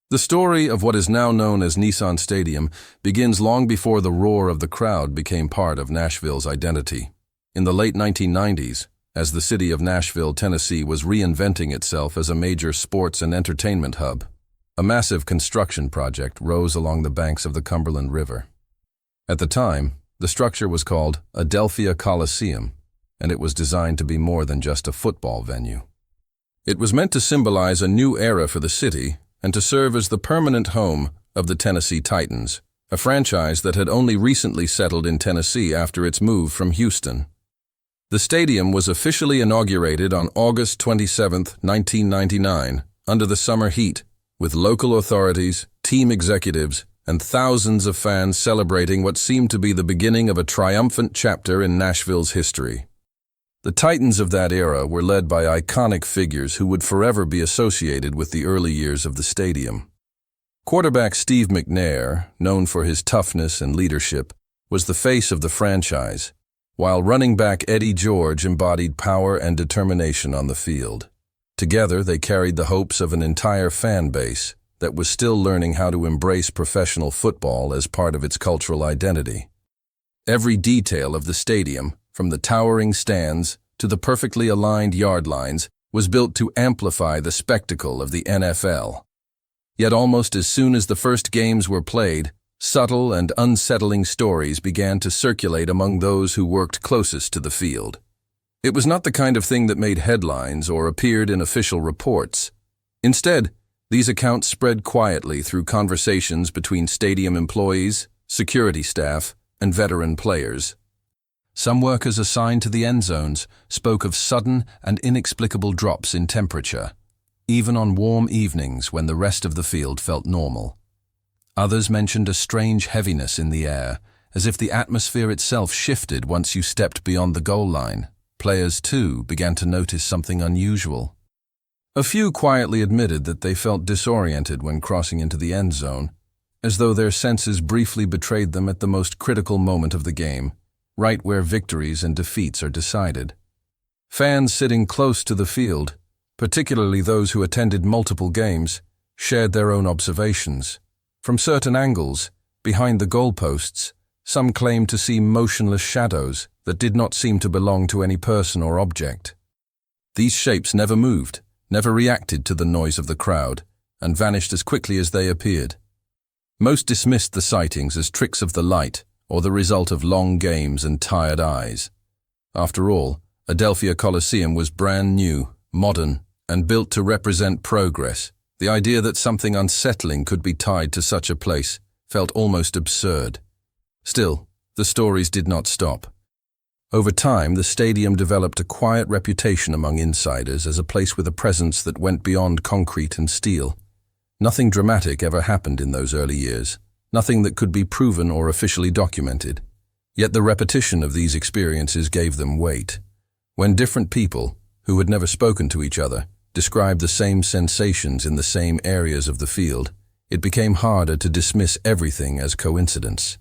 The story of what is now known as Nissan Stadium begins long before the roar of the crowd became part of Nashville's identity. In the late 1990s, as the city of Nashville, Tennessee was reinventing itself as a major sports and entertainment hub, a massive construction project rose along the banks of the Cumberland River. At the time, the structure was called Adelphia Coliseum, and it was designed to be more than just a football venue. It was meant to symbolize a new era for the city and to serve as the permanent home of the Tennessee Titans, a franchise that had only recently settled in Tennessee after its move from Houston. The stadium was officially inaugurated on August 27, 1999, under the summer heat, with local authorities, team executives, and thousands of fans celebrating what seemed to be the beginning of a triumphant chapter in Nashville's history. The Titans of that era were led by iconic figures who would forever be associated with the early years of the stadium. Quarterback Steve McNair, known for his toughness and leadership, was the face of the franchise, while running back Eddie George embodied power and determination on the field. Together, they carried the hopes of an entire fan base that was still learning how to embrace professional football as part of its cultural identity. Every detail of the stadium, from the towering stands to the perfectly aligned yard lines, was built to amplify the spectacle of the NFL. Yet almost as soon as the first games were played, subtle and unsettling stories began to circulate among those who worked closest to the field. It was not the kind of thing that made headlines or appeared in official reports. Instead, these accounts spread quietly through conversations between stadium employees, security staff, and veteran players. Some workers assigned to the end zones spoke of sudden and inexplicable drops in temperature, even on warm evenings when the rest of the field felt normal. Others mentioned a strange heaviness in the air, as if the atmosphere itself shifted once you stepped beyond the goal line. Players, too, began to notice something unusual. A few quietly admitted that they felt disoriented when crossing into the end zone, as though their senses briefly betrayed them at the most critical moment of the game, right where victories and defeats are decided. Fans sitting close to the field, particularly those who attended multiple games, shared their own observations. From certain angles, behind the goalposts, some claimed to see motionless shadows that did not seem to belong to any person or object. These shapes never moved, never reacted to the noise of the crowd, and vanished as quickly as they appeared. Most dismissed the sightings as tricks of the light or the result of long games and tired eyes. After all, Adelphia Coliseum was brand new, modern, and built to represent progress. The idea that something unsettling could be tied to such a place felt almost absurd. Still, the stories did not stop. Over time, the stadium developed a quiet reputation among insiders as a place with a presence that went beyond concrete and steel. Nothing dramatic ever happened in those early years, nothing that could be proven or officially documented. Yet the repetition of these experiences gave them weight. When different people, who had never spoken to each other, described the same sensations in the same areas of the field, it became harder to dismiss everything as coincidence.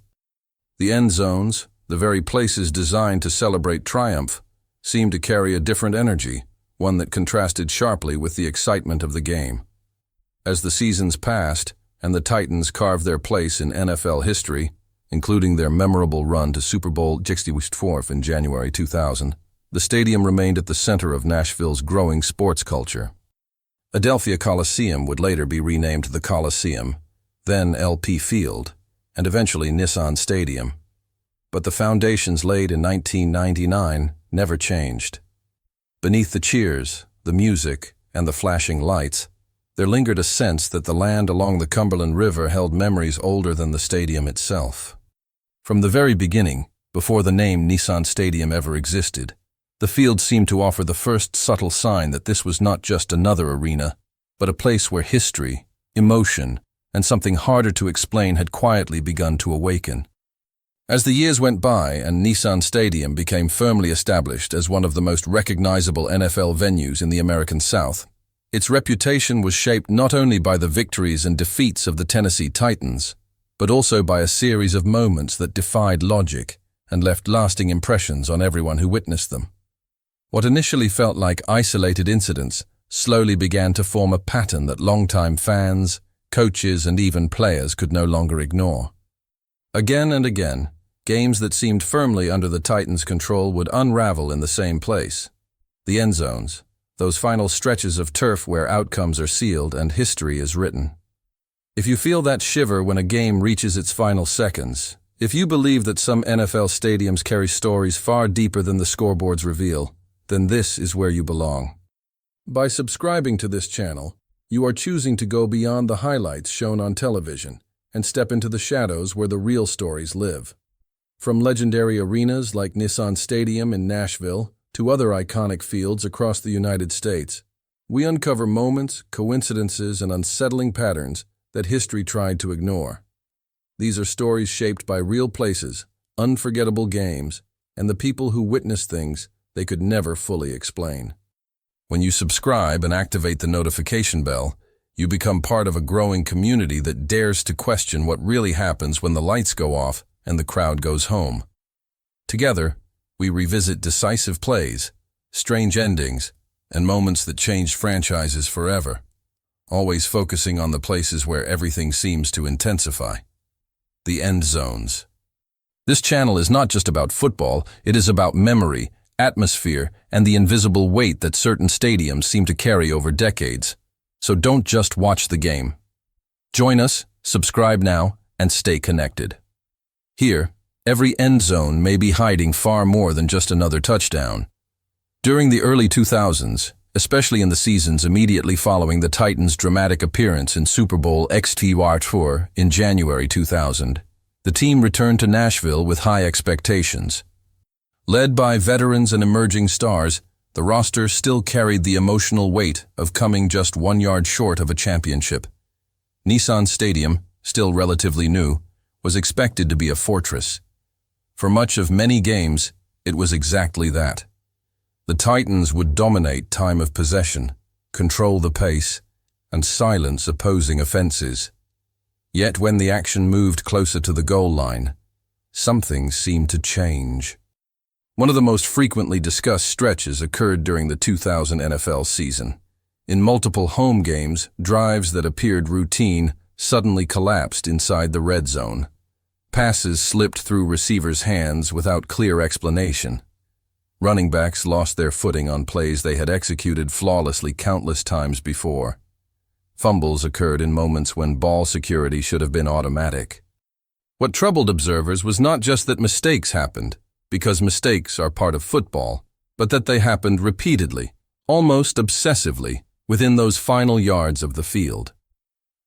The end zones, the very places designed to celebrate triumph, seemed to carry a different energy, one that contrasted sharply with the excitement of the game. As the seasons passed, and the Titans carved their place in NFL history, including their memorable run to Super Bowl 64 in January 2000, the stadium remained at the center of Nashville's growing sports culture. Adelphia Coliseum would later be renamed the Coliseum, then LP Field, and eventually Nissan Stadium. But the foundations laid in 1999 never changed. Beneath the cheers, the music, and the flashing lights, there lingered a sense that the land along the Cumberland River held memories older than the stadium itself. From the very beginning, before the name Nissan Stadium ever existed, the field seemed to offer the first subtle sign that this was not just another arena, but a place where history, emotion, and something harder to explain had quietly begun to awaken. As the years went by and Nissan Stadium became firmly established as one of the most recognizable NFL venues in the American South, its reputation was shaped not only by the victories and defeats of the Tennessee Titans, but also by a series of moments that defied logic and left lasting impressions on everyone who witnessed them. What initially felt like isolated incidents slowly began to form a pattern that longtime fans, coaches and even players could no longer ignore. Again and again, games that seemed firmly under the Titans' control would unravel in the same place. The end zones, those final stretches of turf where outcomes are sealed and history is written. If you feel that shiver when a game reaches its final seconds, if you believe that some NFL stadiums carry stories far deeper than the scoreboards reveal, then this is where you belong. By subscribing to this channel, you are choosing to go beyond the highlights shown on television and step into the shadows where the real stories live. From legendary arenas like Nissan Stadium in Nashville to other iconic fields across the United States, we uncover moments, coincidences, and unsettling patterns that history tried to ignore. These are stories shaped by real places, unforgettable games, and the people who witnessed things they could never fully explain. When you subscribe and activate the notification bell, you become part of a growing community that dares to question what really happens when the lights go off and the crowd goes home. Together, we revisit decisive plays, strange endings, and moments that changed franchises forever, always focusing on the places where everything seems to intensify. The end zones. This channel is not just about football, it is about memory, atmosphere, and the invisible weight that certain stadiums seem to carry over decades. So don't just watch the game. Join us, subscribe now, and stay connected. Here, every end zone may be hiding far more than just another touchdown. During the early 2000s, especially in the seasons immediately following the Titans' dramatic appearance in Super Bowl XXIV in January 2000, the team returned to Nashville with high expectations. Led by veterans and emerging stars, the roster still carried the emotional weight of coming just 1 yard short of a championship. Nissan Stadium, still relatively new, was expected to be a fortress. For much of many games, it was exactly that. The Titans would dominate time of possession, control the pace, and silence opposing offenses. Yet when the action moved closer to the goal line, something seemed to change. One of the most frequently discussed stretches occurred during the 2000 NFL season. In multiple home games, drives that appeared routine suddenly collapsed inside the red zone. Passes slipped through receivers' hands without clear explanation. Running backs lost their footing on plays they had executed flawlessly countless times before. Fumbles occurred in moments when ball security should have been automatic. What troubled observers was not just that mistakes happened, because mistakes are part of football, but that they happened repeatedly, almost obsessively, within those final yards of the field.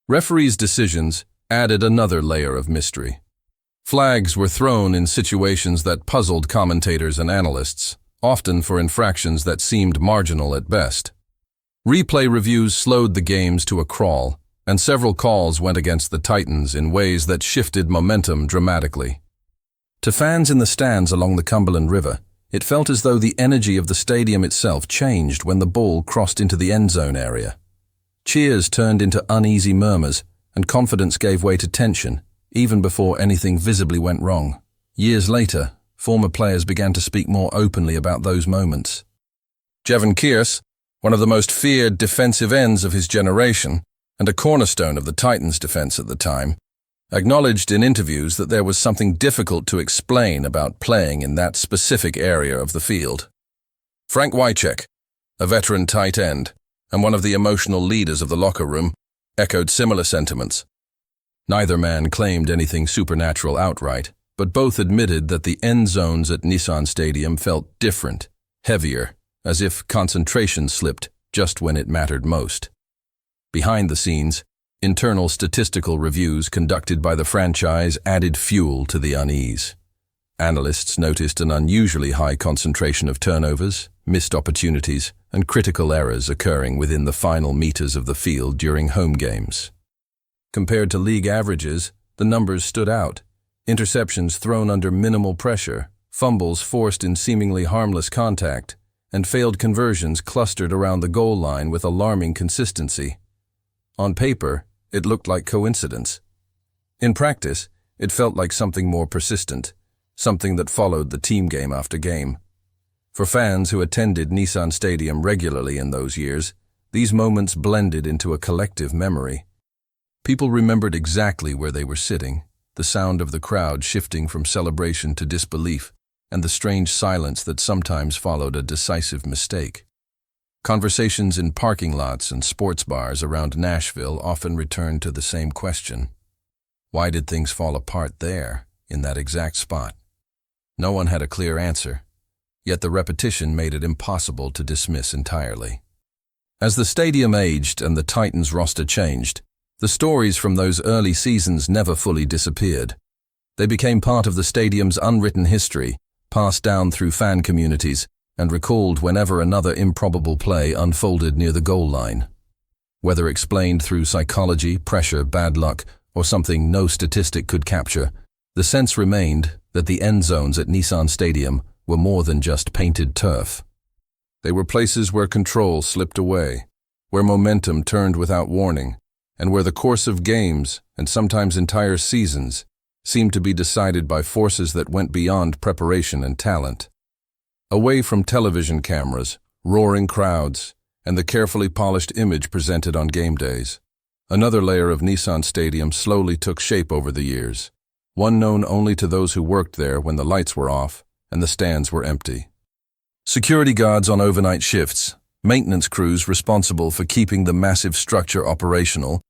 Referees' decisions added another layer of mystery. Flags were thrown in situations that puzzled commentators and analysts, often for infractions that seemed marginal at best. Replay reviews slowed the games to a crawl, and several calls went against the Titans in ways that shifted momentum dramatically. To fans in the stands along the Cumberland River, it felt as though the energy of the stadium itself changed when the ball crossed into the end zone area. Cheers turned into uneasy murmurs, and confidence gave way to tension, even before anything visibly went wrong. Years later, former players began to speak more openly about those moments. Jevon Kearse, one of the most feared defensive ends of his generation, and a cornerstone of the Titans' defense at the time, acknowledged in interviews that there was something difficult to explain about playing in that specific area of the field. Frank Wycheck, a veteran tight end, and one of the emotional leaders of the locker room, echoed similar sentiments. Neither man claimed anything supernatural outright, but both admitted that the end zones at Nissan Stadium felt different, heavier, as if concentration slipped just when it mattered most. Behind the scenes, internal statistical reviews conducted by the franchise added fuel to the unease. Analysts noticed an unusually high concentration of turnovers, missed opportunities, and critical errors occurring within the final meters of the field during home games. Compared to league averages, the numbers stood out. Interceptions thrown under minimal pressure, fumbles forced in seemingly harmless contact, and failed conversions clustered around the goal line with alarming consistency. On paper, it looked like coincidence. In practice, it felt like something more persistent, something that followed the team game after game. For fans who attended Nissan Stadium regularly in those years, these moments blended into a collective memory. People remembered exactly where they were sitting, the sound of the crowd shifting from celebration to disbelief, and the strange silence that sometimes followed a decisive mistake. Conversations in parking lots and sports bars around Nashville often returned to the same question. Why did things fall apart there, in that exact spot? No one had a clear answer, yet the repetition made it impossible to dismiss entirely. As the stadium aged and the Titans roster changed, the stories from those early seasons never fully disappeared. They became part of the stadium's unwritten history, passed down through fan communities, and recalled whenever another improbable play unfolded near the goal line. Whether explained through psychology, pressure, bad luck, or something no statistic could capture, the sense remained that the end zones at Nissan Stadium were more than just painted turf. They were places where control slipped away, where momentum turned without warning, and where the course of games, and sometimes entire seasons, seemed to be decided by forces that went beyond preparation and talent. Away from television cameras, roaring crowds, and the carefully polished image presented on game days, another layer of Nissan Stadium slowly took shape over the years, one known only to those who worked there when the lights were off and the stands were empty. Security guards on overnight shifts, maintenance crews responsible for keeping the massive structure operational,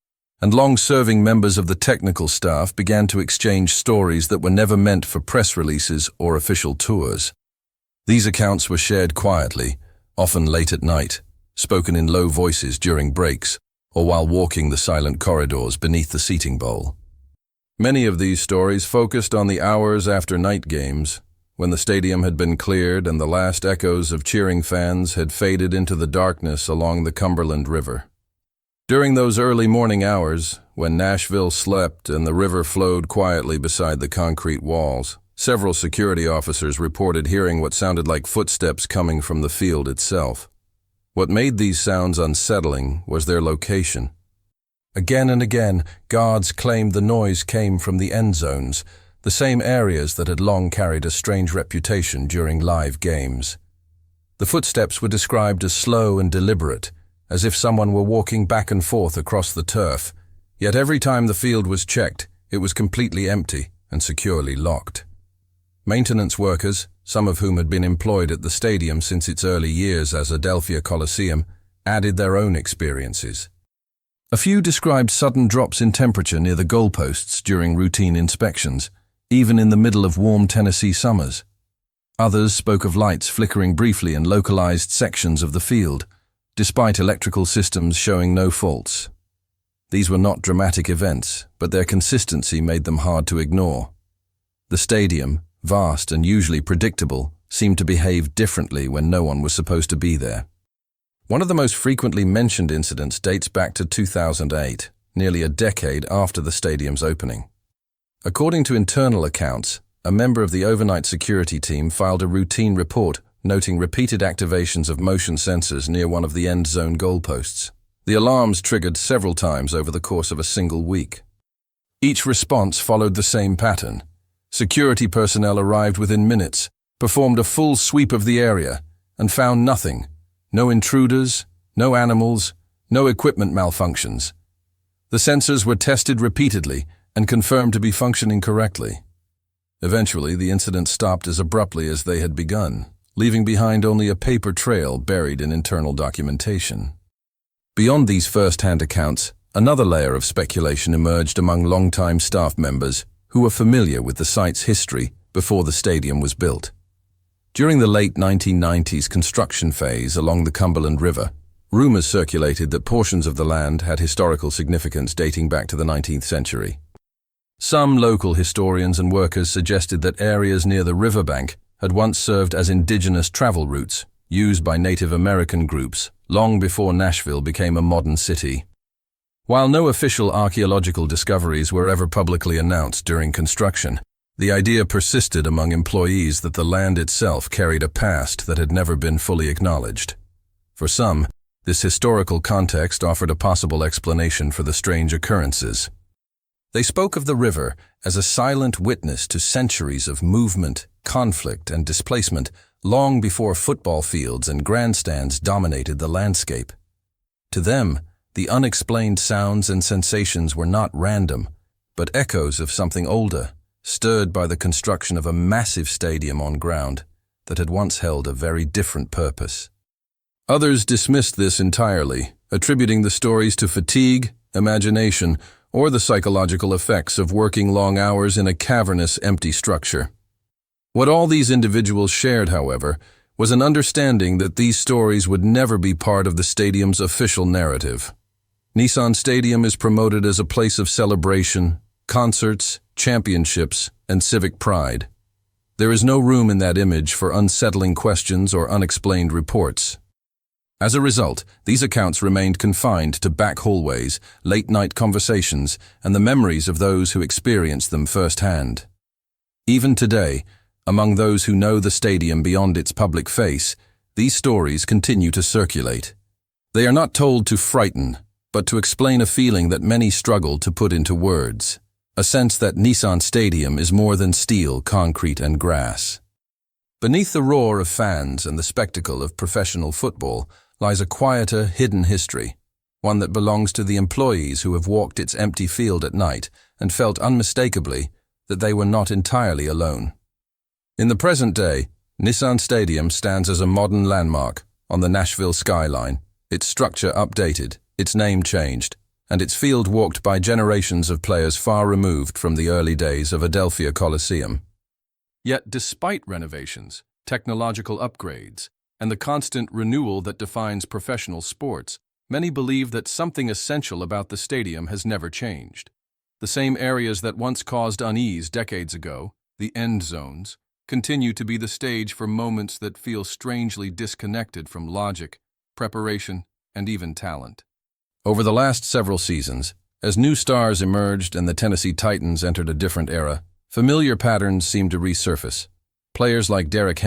and long-serving members of the technical staff began to exchange stories that were never meant for press releases or official tours. These accounts were shared quietly, often late at night, spoken in low voices during breaks, or while walking the silent corridors beneath the seating bowl. Many of these stories focused on the hours after night games, when the stadium had been cleared and the last echoes of cheering fans had faded into the darkness along the Cumberland River. During those early morning hours, when Nashville slept and the river flowed quietly beside the concrete walls, several security officers reported hearing what sounded like footsteps coming from the field itself. What made these sounds unsettling was their location. Again and again, guards claimed the noise came from the end zones, the same areas that had long carried a strange reputation during live games. The footsteps were described as slow and deliberate, as if someone were walking back and forth across the turf, yet every time the field was checked, it was completely empty and securely locked. Maintenance workers, some of whom had been employed at the stadium since its early years as Adelphia Coliseum, added their own experiences. A few described sudden drops in temperature near the goalposts during routine inspections, even in the middle of warm Tennessee summers. Others spoke of lights flickering briefly in localized sections of the field, despite electrical systems showing no faults. These were not dramatic events, but their consistency made them hard to ignore. The stadium, vast and usually predictable, seemed to behave differently when no one was supposed to be there. One of the most frequently mentioned incidents dates back to 2008, nearly a decade after the stadium's opening. According to internal accounts, a member of the overnight security team filed a routine report noting repeated activations of motion sensors near one of the end zone goalposts. The alarms triggered several times over the course of a single week. Each response followed the same pattern. Security personnel arrived within minutes, performed a full sweep of the area, and found nothing. No intruders, no animals, no equipment malfunctions. The sensors were tested repeatedly and confirmed to be functioning correctly. Eventually, the incident stopped as abruptly as they had begun, leaving behind only a paper trail buried in internal documentation. Beyond these first-hand accounts, another layer of speculation emerged among longtime staff members who were familiar with the site's history before the stadium was built. During the late 1990s construction phase along the Cumberland River, rumors circulated that portions of the land had historical significance dating back to the 19th century. Some local historians and workers suggested that areas near the riverbank had once served as indigenous travel routes, used by Native American groups long before Nashville became a modern city. While no official archaeological discoveries were ever publicly announced during construction, the idea persisted among employees that the land itself carried a past that had never been fully acknowledged. For some, this historical context offered a possible explanation for the strange occurrences. They spoke of the river as a silent witness to centuries of movement, conflict, and displacement long before football fields and grandstands dominated the landscape. To them, The unexplained sounds and sensations were not random, but echoes of something older, stirred by the construction of a massive stadium on ground that had once held a very different purpose. Others dismissed this entirely, attributing the stories to fatigue, imagination, or the psychological effects of working long hours in a cavernous, empty structure. What all these individuals shared, however, was an understanding that these stories would never be part of the stadium's official narrative. Nissan Stadium is promoted as a place of celebration, concerts, championships, and civic pride. There is no room in that image for unsettling questions or unexplained reports. As a result, these accounts remained confined to back hallways, late-night conversations, and the memories of those who experienced them firsthand. Even today, among those who know the stadium beyond its public face, these stories continue to circulate. They are not told to frighten, but to explain a feeling that many struggle to put into words, a sense that Nissan Stadium is more than steel, concrete, and grass. Beneath the roar of fans and the spectacle of professional football lies a quieter, hidden history, one that belongs to the employees who have walked its empty field at night and felt unmistakably that they were not entirely alone. In the present day, Nissan Stadium stands as a modern landmark on the Nashville skyline, its structure updated, its name changed, and its field walked by generations of players far removed from the early days of Adelphia Coliseum. Yet despite renovations, technological upgrades, and the constant renewal that defines professional sports, many believe that something essential about the stadium has never changed. The same areas that once caused unease decades ago, the end zones, continue to be the stage for moments that feel strangely disconnected from logic, preparation, and even talent. Over the last several seasons, as new stars emerged and the Tennessee Titans entered a different era, familiar patterns seem to resurface. Players like Derrick,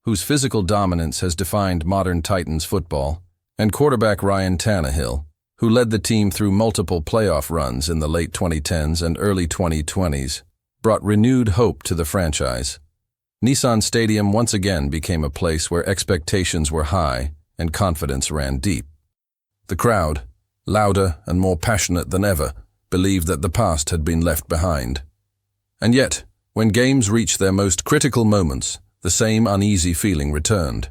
whose physical dominance has defined modern Titans football, and quarterback Ryan Tannehill, who led the team through multiple playoff runs in the late 2010s and early 2020s, brought renewed hope to the franchise. Nissan Stadium once again became a place where expectations were high and confidence ran deep. The crowd, louder and more passionate than ever, believed that the past had been left behind. And yet, when games reached their most critical moments, the same uneasy feeling returned.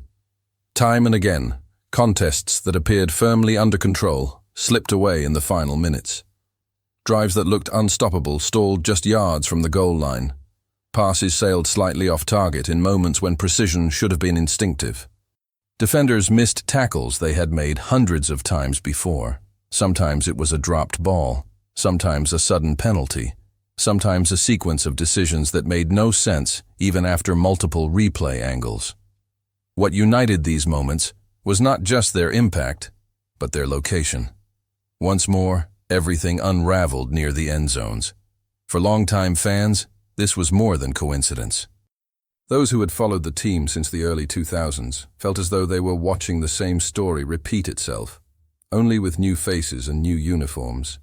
Time and again, contests that appeared firmly under control slipped away in the final minutes. Drives that looked unstoppable stalled just yards from the goal line. Passes sailed slightly off target in moments when precision should have been instinctive. Defenders missed tackles they had made hundreds of times before. Sometimes it was a dropped ball, sometimes a sudden penalty, sometimes a sequence of decisions that made no sense even after multiple replay angles. What united these moments was not just their impact, but their location. Once more, everything unraveled near the end zones. For longtime fans, this was more than coincidence. Those who had followed the team since the early 2000s felt as though they were watching the same story repeat itself, only with new faces and new uniforms.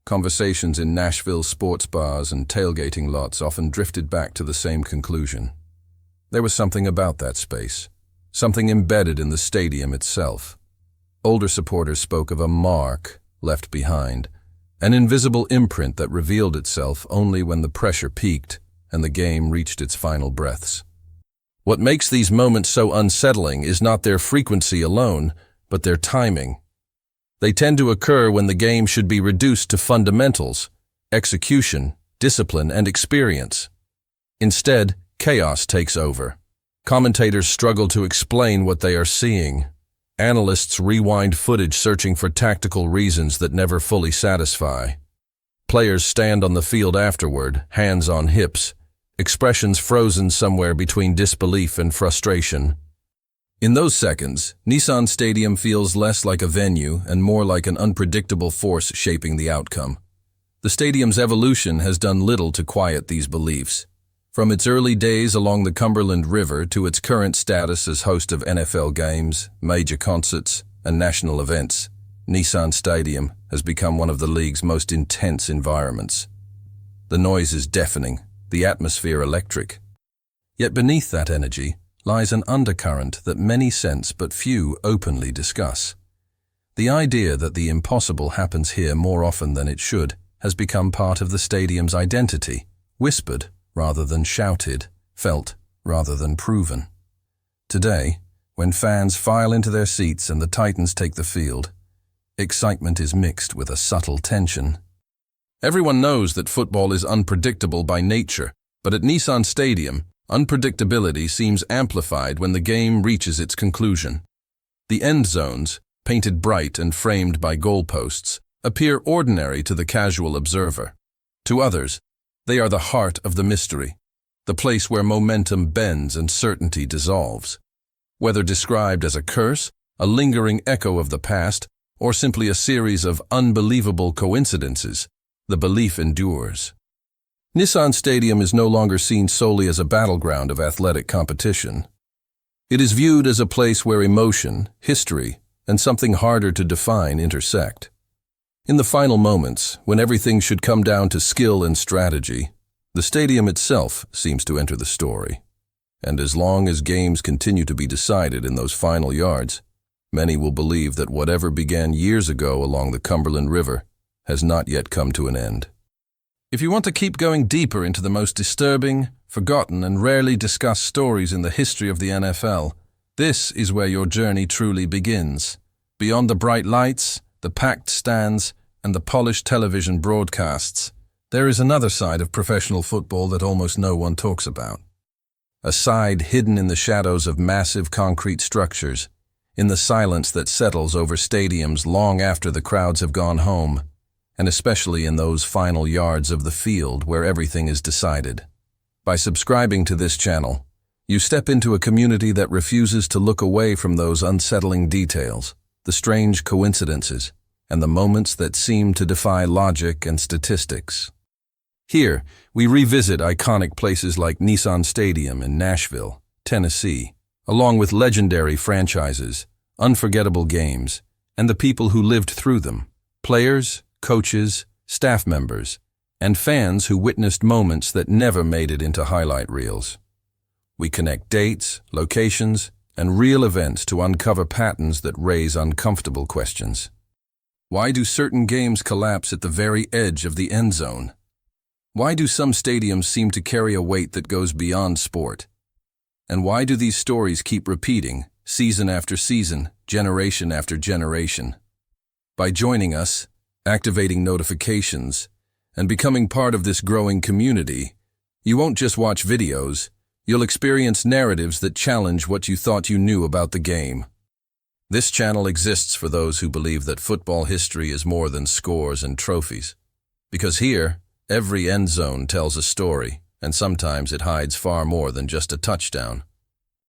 Conversations in Nashville sports bars and tailgating lots often drifted back to the same conclusion. There was something about that space, something embedded in the stadium itself. Older supporters spoke of a mark left behind, an invisible imprint that revealed itself only when the pressure peaked and the game reached its final breaths. What makes these moments so unsettling is not their frequency alone, but their timing. They tend to occur when the game should be reduced to fundamentals, execution, discipline, and experience. Instead, chaos takes over. Commentators struggle to explain what they are seeing. Analysts rewind footage searching for tactical reasons that never fully satisfy. Players stand on the field afterward, hands on hips, expressions frozen somewhere between disbelief and frustration. In those seconds, Nissan Stadium feels less like a venue and more like an unpredictable force shaping the outcome. The stadium's evolution has done little to quiet these beliefs. From its early days along the Cumberland River to its current status as host of NFL games, major concerts, and national events, Nissan Stadium has become one of the league's most intense environments. The noise is deafening, the atmosphere electric. Yet beneath that energy lies an undercurrent that many sense but few openly discuss. The idea that the impossible happens here more often than it should has become part of the stadium's identity, whispered rather than shouted, felt rather than proven. Today, when fans file into their seats and the Titans take the field, excitement is mixed with a subtle tension. Everyone knows that football is unpredictable by nature, but at Nissan Stadium, unpredictability seems amplified when the game reaches its conclusion. The end zones, painted bright and framed by goalposts, appear ordinary to the casual observer. To others, they are the heart of the mystery, the place where momentum bends and certainty dissolves. Whether described as a curse, a lingering echo of the past, or simply a series of unbelievable coincidences, the belief endures. Nissan Stadium is no longer seen solely as a battleground of athletic competition. It is viewed as a place where emotion, history, and something harder to define intersect. In the final moments, when everything should come down to skill and strategy, the stadium itself seems to enter the story. And as long as games continue to be decided in those final yards, many will believe that whatever began years ago along the Cumberland River has not yet come to an end. If you want to keep going deeper into the most disturbing, forgotten, and rarely discussed stories in the history of the NFL, this is where your journey truly begins. Beyond the bright lights, the packed stands, and the polished television broadcasts, there is another side of professional football that almost no one talks about. A side hidden in the shadows of massive concrete structures, in the silence that settles over stadiums long after the crowds have gone home, and especially in those final yards of the field where everything is decided. By subscribing to this channel, you step into a community that refuses to look away from those unsettling details, the strange coincidences, and the moments that seem to defy logic and statistics. Here, we revisit iconic places like Nissan Stadium in Nashville, Tennessee, along with legendary franchises, unforgettable games, and the people who lived through them, players, coaches, staff members, and fans who witnessed moments that never made it into highlight reels. We connect dates, locations, and real events to uncover patterns that raise uncomfortable questions. Why do certain games collapse at the very edge of the end zone? Why do some stadiums seem to carry a weight that goes beyond sport? And why do these stories keep repeating, season after season, generation after generation? By joining us, activating notifications, and becoming part of this growing community, you won't just watch videos, you'll experience narratives that challenge what you thought you knew about the game. This channel exists for those who believe that football history is more than scores and trophies. Because here, every end zone tells a story, and sometimes it hides far more than just a touchdown.